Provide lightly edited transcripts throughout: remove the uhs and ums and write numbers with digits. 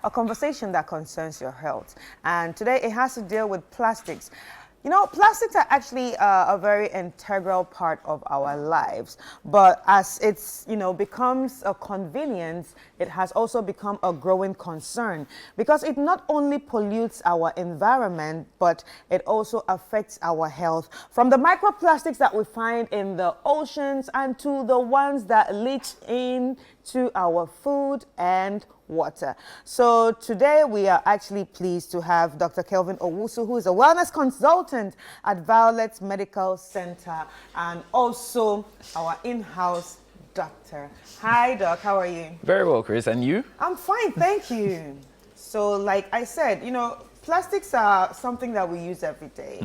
a conversation that concerns your health. And today it has to deal with plastics. You know, plastics are actually a very integral part of our lives, but as it's, becomes a convenience, it has also become a growing concern because it not only pollutes our environment, but it also affects our health. From the microplastics that we find in the oceans and to the ones that leach into our food and water. So today we are actually pleased to have Dr. Kelvin Owusu, who is a wellness consultant at Violet Medical Center and also our in-house doctor. Hi, Doc. How are you? Very well, Chris. And you? I'm fine, thank you. So like I said, plastics are something that we use every day.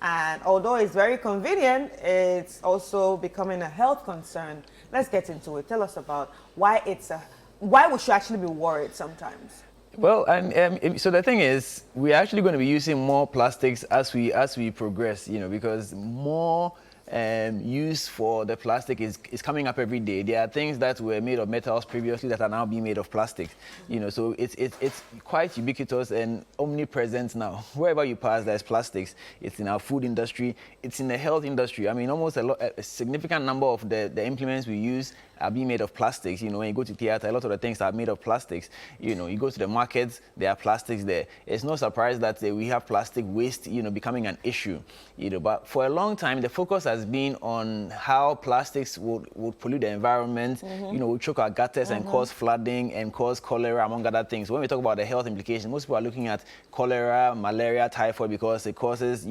And although it's very convenient, it's also becoming a health concern. Let's get into it. Tell us about why we should actually be worried sometimes. Well, so the thing is, we're actually going to be using more plastics as we progress, because more use for the plastic is coming up every day. There are things that were made of metals previously that are now being made of plastic. So it's quite ubiquitous and omnipresent now. Wherever you pass, there's plastics. It's in our food industry. It's in the health industry. I mean, almost a significant number of the implements we use are being made of plastics. When you go to theater, a lot of the things are made of plastics. You go to the markets, there are plastics there. It's no surprise that we have plastic waste, becoming an issue. But for a long time, the focus has been on how plastics would pollute the environment, would choke our gutters and cause flooding and cause cholera, among other things. When we talk about the health implications, most people are looking at cholera, malaria, typhoid, because it causes,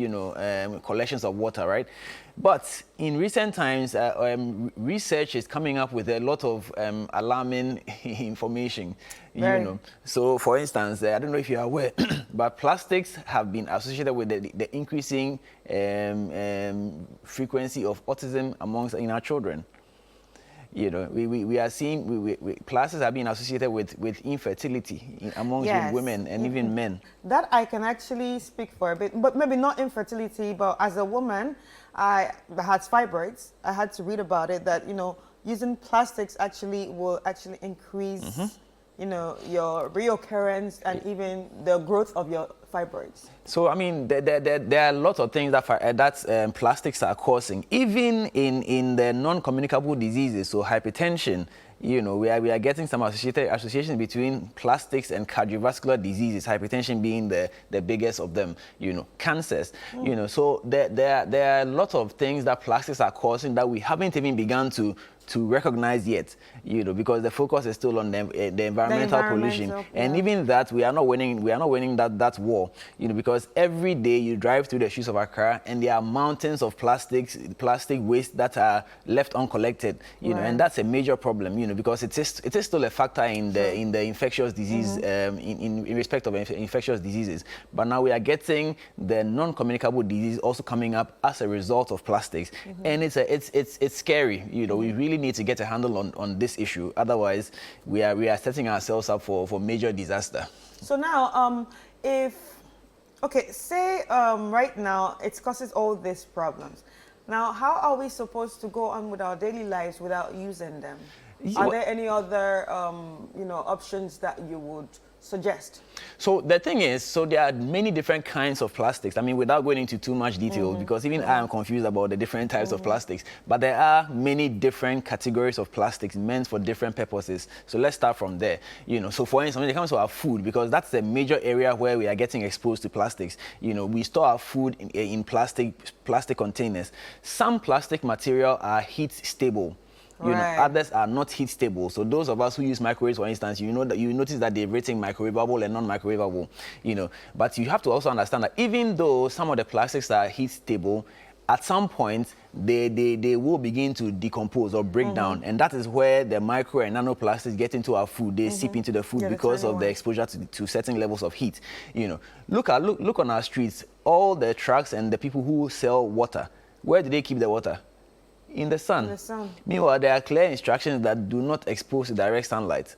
collections of water, right? But in recent times, research is coming up with a lot of alarming information. So, for instance, I don't know if you are aware, but plastics have been associated with the increasing frequency of autism amongst our children. We are seeing plastics have been associated with infertility amongst women and even men. That I can actually speak for a bit, but maybe not infertility, but as a woman, I had fibroids. I had to read about it that, using plastics will increase, your reoccurrence and even the growth of your fibroids. So, I mean, there are lots of things that plastics are causing, even in the non-communicable diseases, so hypertension. We are getting some associations between plastics and cardiovascular diseases, hypertension being the biggest of them, cancers. So there are a lot of things that plastics are causing that we haven't even begun to recognize yet, because the focus is still on the environmental pollution. And even that, we are not winning that war, because every day you drive through the streets of Accra and there are mountains of plastic waste that are left uncollected, and that's a major problem, because it is still a factor in the infectious disease, in respect of infectious diseases. But now we are getting the non-communicable disease also coming up as a result of plastics. And it's scary, we really need to get a handle on this issue. Otherwise, we are setting ourselves up for major disaster. So now, say right now it causes all these problems. Now, how are we supposed to go on with our daily lives without using them? Are there any other, options that you would suggest? So the thing is, there are many different kinds of plastics. I mean, without going into too much detail, because even I am confused about the different types of plastics. But there are many different categories of plastics meant for different purposes. So let's start from there. So for instance, when it comes to our food, because that's a major area where we are getting exposed to plastics. We store our food in plastic containers. Some plastic material are heat stable. Others are not heat stable. So those of us who use microwaves, for instance, you notice that they're rating microwavable and non-microwavable. But you have to also understand that even though some of the plastics are heat stable, at some point they will begin to decompose or break down, and that is where the micro and nanoplastics get into our food. They seep into the food because of the exposure to certain levels of heat. Look on our streets, all the trucks and the people who sell water. Where do they keep the water? In the sun. Meanwhile, there are clear instructions that do not expose to direct sunlight.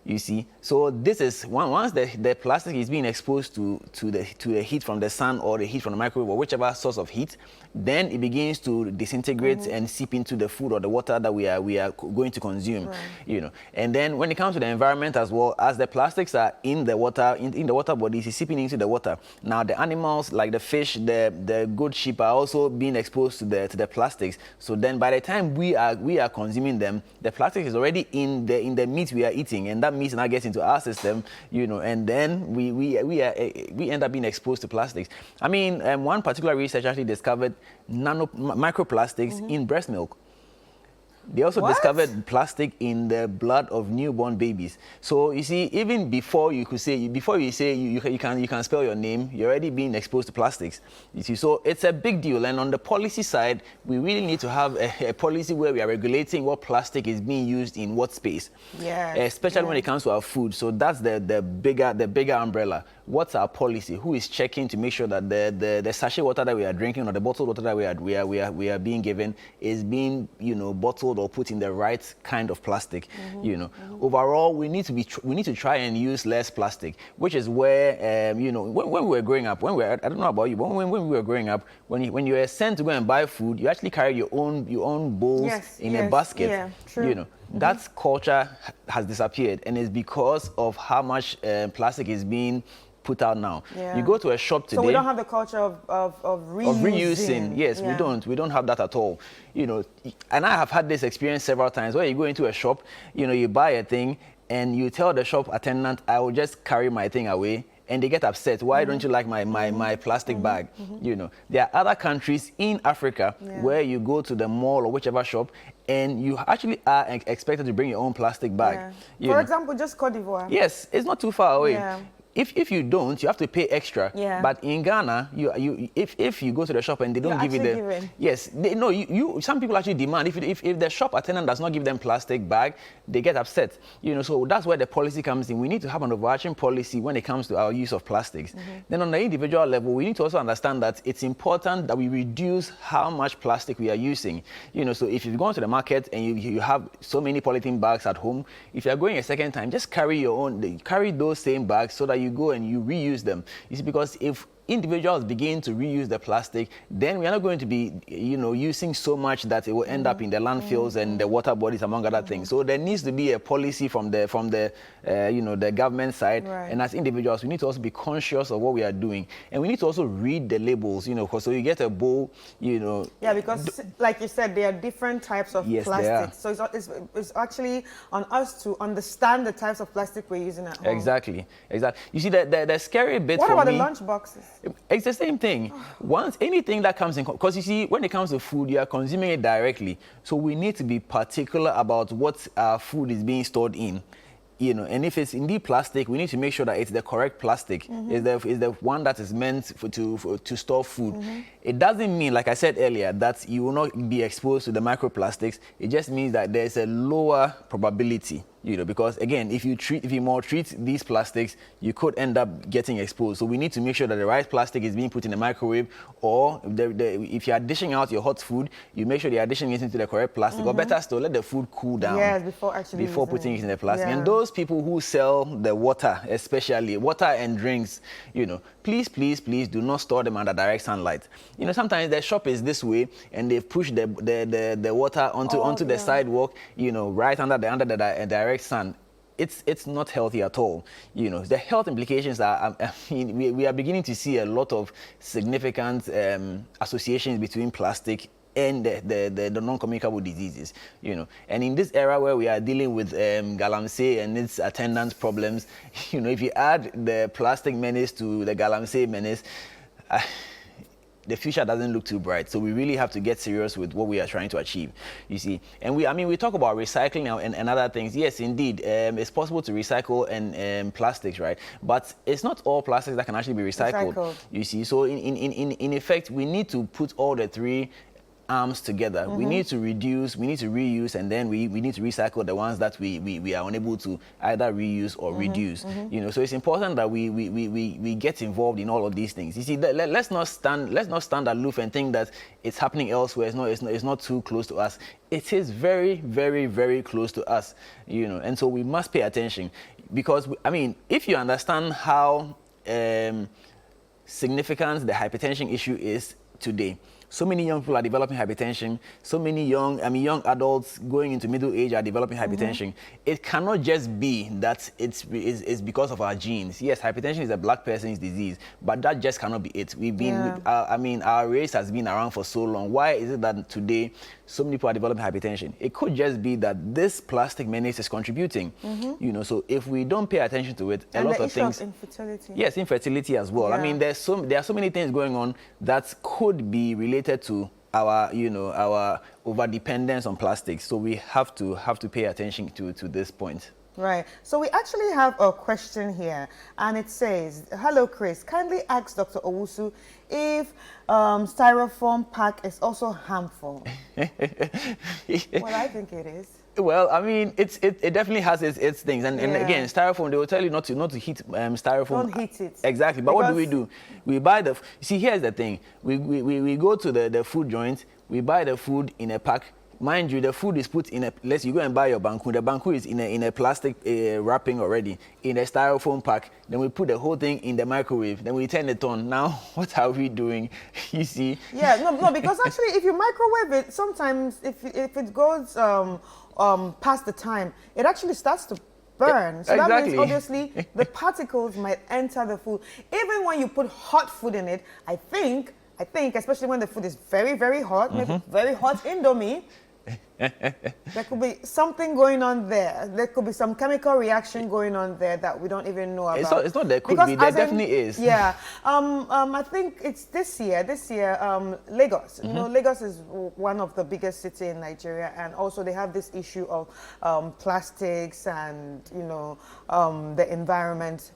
You see, so this is once the plastic is being exposed to the heat from the sun or the heat from the microwave or whichever source of heat, then it begins to disintegrate and seep into the food or the water that we are going to consume. You know, and then when it comes to the environment as well, as the plastics are in the water, in the water bodies, it's seeping into the water. Now the animals like the fish, the good sheep are also being exposed to the plastics. So then by the time we are consuming them, the plastic is already in the meat we are eating, and that meat now gets into our system, you know, and then we end up being exposed to plastics. I mean, one particular research actually discovered microplastics in breast milk. They also discovered plastic in the blood of newborn babies. So you see, even before you say you can spell your name, you're already being exposed to plastics. You see, so it's a big deal. And on the policy side, we really need to have a policy where we are regulating what plastic is being used in what space. Yeah. Especially when it comes to our food. So that's the bigger umbrella. What's our policy? Who is checking to make sure that the sachet water that we are drinking or the bottled water that we are being given is being, you know, bottled or put in the right kind of plastic? You know, overall we need to try and use less plastic, which is where you know, when we were growing up, I don't know about you, but when we were growing up, when you were sent to go and buy food, you actually carry your own bowls in a basket. Yeah, true. You know, that culture has disappeared, and it's because of how much plastic is being put out now. You go to a shop today. So we don't have the culture of reusing. Yes, we don't have that at all. You know, and I have had this experience several times where you go into a shop, you know, you buy a thing and you tell the shop attendant, I will just carry my thing away, and they get upset. Why don't you like my plastic bag? You know, there are other countries in Africa where you go to the mall or whichever shop and you actually are expected to bring your own plastic bag. For example, just Cote d'Ivoire. Yes, it's not too far away. If you don't, you have to pay extra. But in Ghana, if you go to the shop and they don't give you the some people actually demand if the shop attendant does not give them plastic bag, they get upset. You know, so that's where the policy comes in. We need to have an overarching policy when it comes to our use of plastics. Then on the individual level, we need to also understand that it's important that we reduce how much plastic we are using. You know, so if you've gone to the market and you have so many polythene bags at home, if you're going a second time, just carry those same bags so that you go and you reuse them. You see, because if individuals begin to reuse the plastic, then we are not going to be, you know, using so much that it will end up in the landfills and the water bodies, among other things. So there needs to be a policy from the you know, the government side. And as individuals, we need to also be conscious of what we are doing, and we need to also read the labels. You know, so you get a bowl, you know. Yeah, because like you said, there are different types of plastic. So it's actually on us to understand the types of plastic we're using at home. Exactly. You see, the scary bit for me. What about the lunch boxes? It's the same thing. Once anything that comes in, because you see, when it comes to food, you are consuming it directly. So we need to be particular about what our food is being stored in. You know, and if it's indeed plastic, we need to make sure that it's the correct plastic. It's the one that is meant to store food. It doesn't mean, like I said earlier, that you will not be exposed to the microplastics. It just means that there's a lower probability. You know, because again, if you maltreat these plastics, you could end up getting exposed. So we need to make sure that the right plastic is being put in the microwave, or if you are dishing out your hot food, you make sure you are dishing it into the correct plastic, or better still, let the food cool down before putting it in the plastic. And those people who sell the water, especially water and drinks, you know, please do not store them under direct sunlight. You know, sometimes the shop is this way and they've pushed the water onto the sidewalk, you know, right under the direct sun. It's not healthy at all. You know, the health implications are, I mean, we are beginning to see a lot of significant associations between plastic and the non-communicable diseases, you know. And in this era where we are dealing with galamsey and its attendant problems, you know, if you add the plastic menace to the galamsey menace, the future doesn't look too bright. So we really have to get serious with what we are trying to achieve, you see. And we talk about recycling now and other things. Yes, indeed, it's possible to recycle and plastics, right? But it's not all plastics that can actually be recycled. You see. So in effect, we need to put all the three arms together. We need to reduce, we need to reuse, and then we need to recycle the ones that we are unable to either reuse or reduce. You know, so it's important that we get involved in all of these things. You see, let's not stand aloof and think that it's happening elsewhere. It's not too close to us. It is very, very, very close to us. You know, and so we must pay attention. because I mean, if you understand how significant the hypertension issue is today. So many young people are developing hypertension. So many young adults going into middle age are developing hypertension. It cannot just be that it's because of our genes. Yes, hypertension is a black person's disease, but that just cannot be it. We've been, I mean, our race has been around for so long. Why is it that today so many people are developing hypertension? It could just be that this plastic menace is contributing. You know, so if we don't pay attention to it, a lot of things. And infertility. Yes, infertility as well. I mean, there are so many things going on that could be related to our, you know, our over dependence on plastics. So we have to pay attention to this point. Right. So we actually have a question here, and it says, "Hello, Chris. Kindly ask Dr. Owusu if styrofoam pack is also harmful." Well, I think it is. Well, I mean, it definitely has its things, and again, styrofoam, they will tell you not to heat styrofoam. Don't heat it. Exactly. But what do? We buy the. See, here's the thing. We go to the food joint. We buy the food in a pack. Mind you, the food is put in a. Let's you go and buy your banku. The banku is in a plastic wrapping already, in a styrofoam pack. Then we put the whole thing in the microwave. Then we turn it on. Now, what are we doing? You see? Yeah. No. Because actually, if you microwave it, sometimes if it goes past the time, it actually starts to burn. So that means obviously the particles might enter the food. Even when you put hot food in it, I think, especially when the food is very, very hot, maybe very hot Indomie, there could be something going on there. There could be some chemical reaction going on there that we don't even know about. It's not there could be. There definitely is. Yeah. I think it's this year, Lagos. You know, Lagos is one of the biggest cities in Nigeria, and also they have this issue of plastics and, you know, the environment.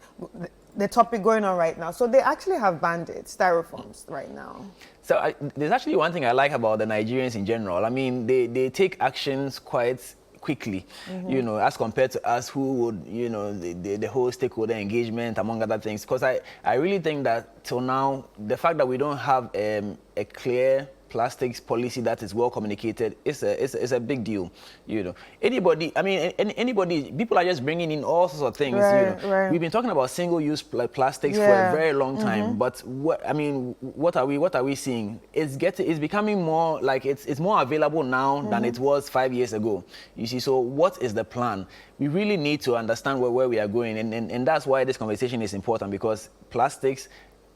The topic going on right now. So they actually have banned it, styrofoams right now. So there's actually one thing I like about the Nigerians in general. I mean, they take actions quite quickly, you know, as compared to us who would, you know, the whole stakeholder engagement, among other things. Because I really think that till now, the fact that we don't have a clear plastics policy that is well communicated is a big deal. You know, anybody, I mean, anybody, people are just bringing in all sorts of things. Right, you know, we've been talking about single-use plastics for a very long time, but what are we seeing? It's becoming more like it's more available now than it was 5 years ago. You see, so what is the plan? We really need to understand where we are going, and that's why this conversation is important, because plastics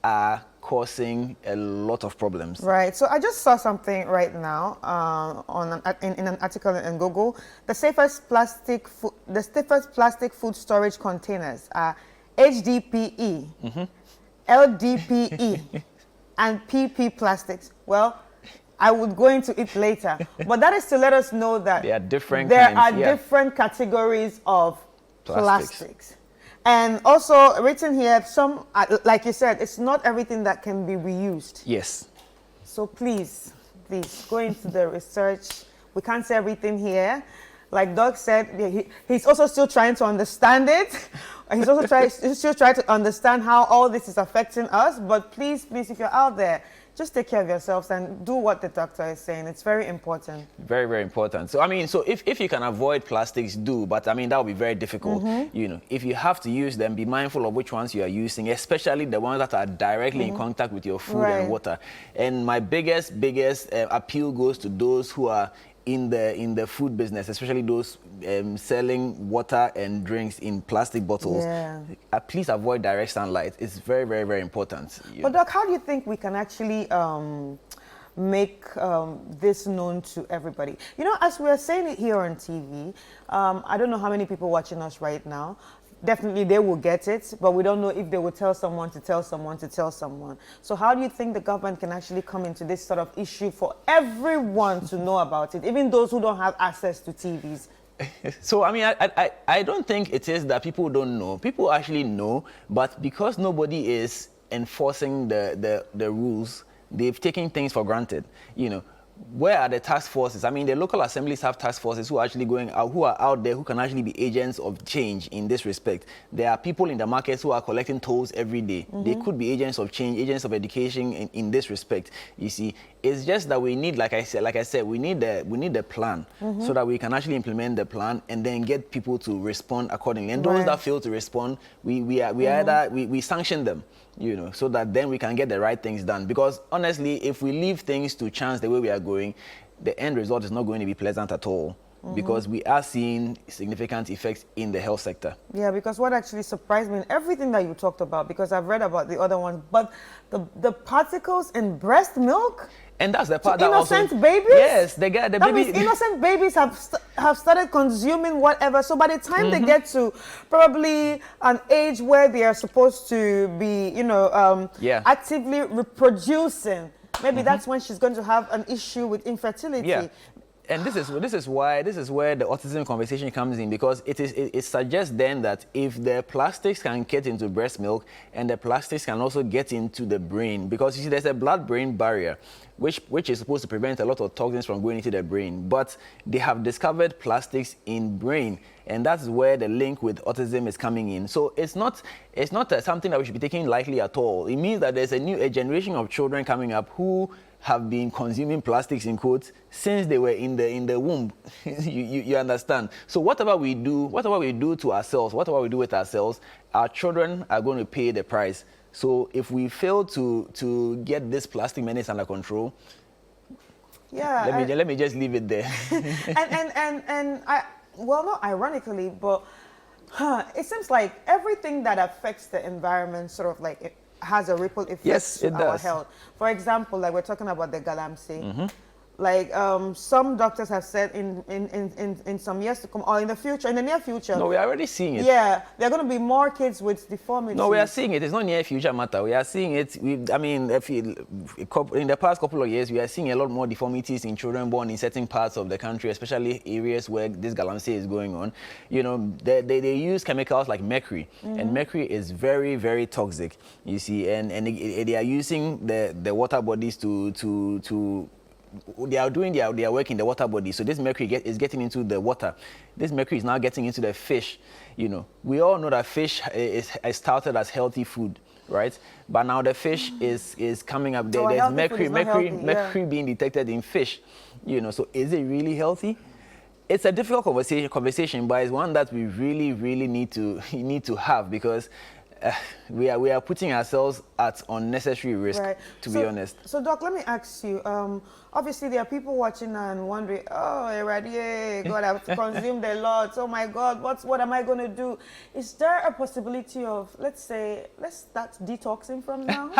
are causing a lot of problems. Right. So I just saw something right now in an article in Google. The safest plastic food storage containers are HDPE, LDPE, and PP plastics. Well, I would go into it later, but that is to let us know that there are different different categories of plastics. And also written here, some, like you said, it's not everything that can be reused. Yes. So please go into the research. We can't say everything here. Like Doug said, he's also still trying to understand it. He's also still trying to understand how all this is affecting us. But please, if you're out there, just take care of yourselves and do what the doctor is saying. It's very important. Very, very important. So, I mean, so if you can avoid plastics, do. But, I mean, that will be very difficult. You know, if you have to use them, be mindful of which ones you are using, especially the ones that are directly in contact with your food and water. And my biggest appeal goes to those who are in the food business, especially those selling water and drinks in plastic bottles. Please avoid direct sunlight. It's very, very, very important. But Doc, how do you think we can actually make this known to everybody? You know, as we're saying it here on TV, I don't know how many people watching us right now. Definitely they will get it, but we don't know if they will tell someone to tell someone to tell someone. So how do you think the government can actually come into this sort of issue for everyone to know about it, even those who don't have access to TVs? So, I mean, I don't think it is that people don't know. People actually know, but because nobody is enforcing the rules, they've taken things for granted. You know, where are the task forces? I mean, the local assemblies have task forces who are actually going out, who are out there, who can actually be agents of change in this respect. There are people in the markets who are collecting tolls every day. They could be agents of change, agents of education in this respect. You see, it's just that we need, like I said, we need the plan so that we can actually implement the plan and then get people to respond accordingly. And those that fail to respond, we sanction them, you know, so that then we can get the right things done. Because honestly, if we leave things to chance the way we are going, the end result is not going to be pleasant at all. Because we are seeing significant effects in the health sector. Yeah, because what actually surprised me in everything that you talked about, because I've read about the other ones, but the particles in breast milk. And that's the part that innocent also, babies. Yes, the baby. That means innocent babies have started consuming whatever. So by the time they get to probably an age where they are supposed to be, you know, actively reproducing, maybe that's when she's going to have an issue with infertility. Yeah. And this is where the autism conversation comes in, because it suggests then that if the plastics can get into breast milk, and the plastics can also get into the brain, because you see there's a blood-brain barrier which is supposed to prevent a lot of toxins from going into the brain, but they have discovered plastics in brain, and that's where the link with autism is coming in. So it's not something that we should be taking lightly at all. It means that there's a generation of children coming up who have been consuming plastics, in quotes, since they were in the womb. you understand? So whatever we do to ourselves, whatever we do with ourselves, our children are going to pay the price. So if we fail to get this plastic menace under control, let me just leave it there. and well, not ironically, but it seems like everything that affects the environment sort of like it has a ripple effect to our health. For example, like we're talking about the galamsey. Like some doctors have said in some years to come, or in the near future. No, we are already seeing it. Yeah, there are going to be more kids with deformities. No, we are seeing it. It's not near future matter. We are seeing it. In the past couple of years, we are seeing a lot more deformities in children born in certain parts of the country, especially areas where this galamsey is going on. You know, they use chemicals like mercury, and mercury is very, very toxic. You see, and they are using the water bodies to they are doing their work in the water body. So this mercury is getting into the water. This mercury is now getting into the fish. You know, we all know that fish is started as healthy food, right? But now the fish is coming up. There's mercury being detected in fish. You know, so is it really healthy? It's a difficult conversation, but it's one that we really, really need to have, because we are putting ourselves at unnecessary risk, to be honest. So, Doc, let me ask you. Obviously, there are people watching and wondering, oh, God, I've consumed a lot. Oh, my God, what am I going to do? Is there a possibility of, let's start detoxing from now?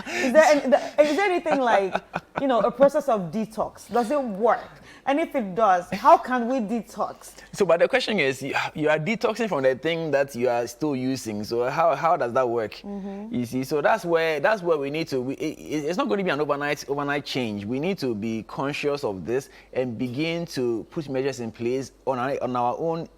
Is there anything like, you know, a process of detox? Does it work? And if it does, how can we detox? So, but the question is, you are detoxing from the thing that you are still using. So how does that work? You see, so that's where we need to. It's not going to be an overnight change. We need to be conscious of this and begin to put measures in place on our own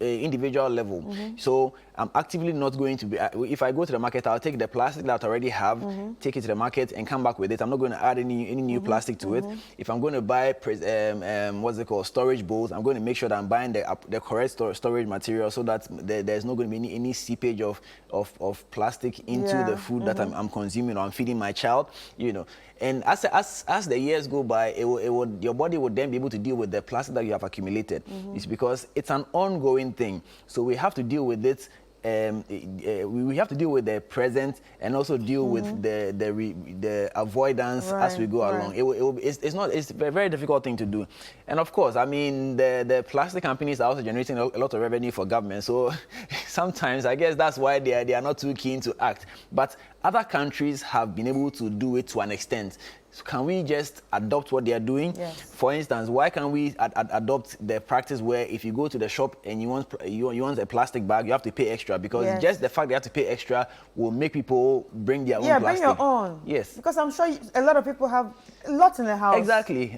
individual level. So I'm actively not going to be, if I go to the market, I'll take the plastic that I already have, take it to the market and come back with it. I'm not going to add any new plastic to it. If I'm going to buy storage bowls, I'm going to make sure that I'm buying the correct storage material, so that there's not going to be any seepage of plastic into the food that I'm consuming or I'm feeding my child, you know. And as the years go by, your body will then be able to deal with the plastic that you have accumulated. It's because it's an ongoing thing. So we have to deal with it. We have to deal with the present and also deal with the avoidance as we go along. It's a very difficult thing to do. And of course, I mean, the plastic companies are also generating a lot of revenue for government. So sometimes I guess that's why they are not too keen to act. But other countries have been able to do it to an extent. So can we just adopt what they are doing? Yes. For instance, why can't we adopt the practice where if you go to the shop and you want a plastic bag, you have to pay extra, because just the fact they have to pay extra will make people bring their own plastic. Yeah, bring your own. Yes. Because I'm sure a lot of people have a lot in the house. Exactly.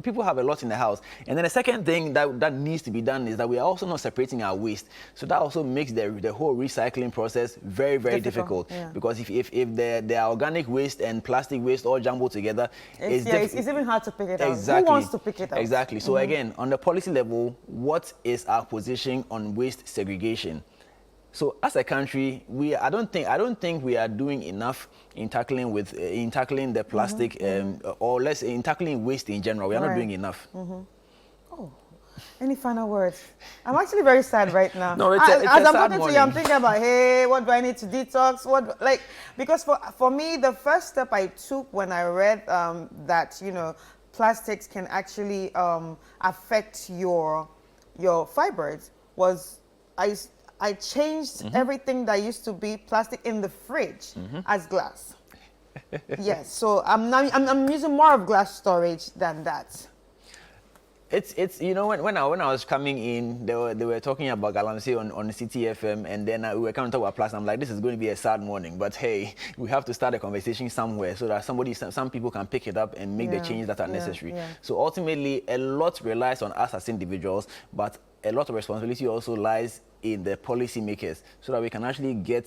People have a lot in the house. And then the second thing that needs to be done is that we are also not separating our waste. So that also makes the whole recycling process very, very difficult. Yeah. Because if there are organic waste and plastic waste all jumbled together, it's even hard to pick it out. Exactly. Who wants to pick it out? Exactly. So again, on the policy level, what is our position on waste segregation? So as a country, I don't think we are doing enough in tackling the plastic, or less in tackling waste in general. We are not doing enough. Oh, any final words? I'm actually very sad right now. No, it's as a I'm sad talking to morning. you, I'm thinking about, hey, what do I need to detox? Because for me, the first step I took when I read that plastics can actually affect your fibers was I changed everything that used to be plastic in the fridge as glass. Yes, so I'm using more of glass storage than that. It's when I was coming in, they were talking about Galamsey on CTFM, and then we were coming to talk about plastic. I'm like, this is going to be a sad morning, but hey, we have to start a conversation somewhere so that some people can pick it up and make the changes that are necessary. So ultimately, a lot relies on us as individuals, but a lot of responsibility also lies in the policymakers, so that we can actually get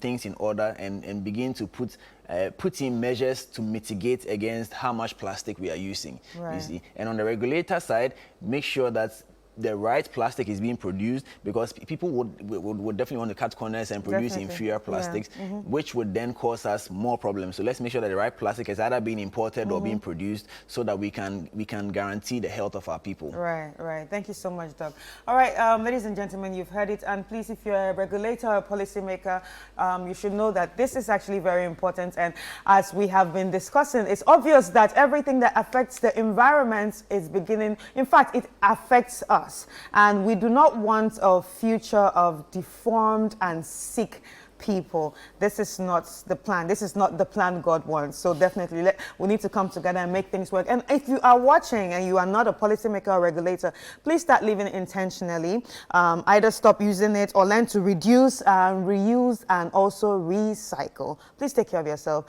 things in order and begin to put in measures to mitigate against how much plastic we are using. Right. You see, and on the regulator side, make sure that the right plastic is being produced, because people would definitely want to cut corners and produce inferior plastics, which would then cause us more problems. So let's make sure that the right plastic is either being imported or being produced, so that we can guarantee the health of our people. Right. Thank you so much, Doug. All right, ladies and gentlemen, you've heard it, and please, if you're a regulator or a policymaker, you should know that this is actually very important. And as we have been discussing, it's obvious that everything that affects the environment is in fact, it affects us. And we do not want a future of deformed and sick people. This is not the plan. This is not the plan God wants. So definitely we need to come together and make things work. And if you are watching and you are not a policymaker or regulator, please start living intentionally. Either stop using it or learn to reduce, reuse, and also recycle. Please take care of yourself.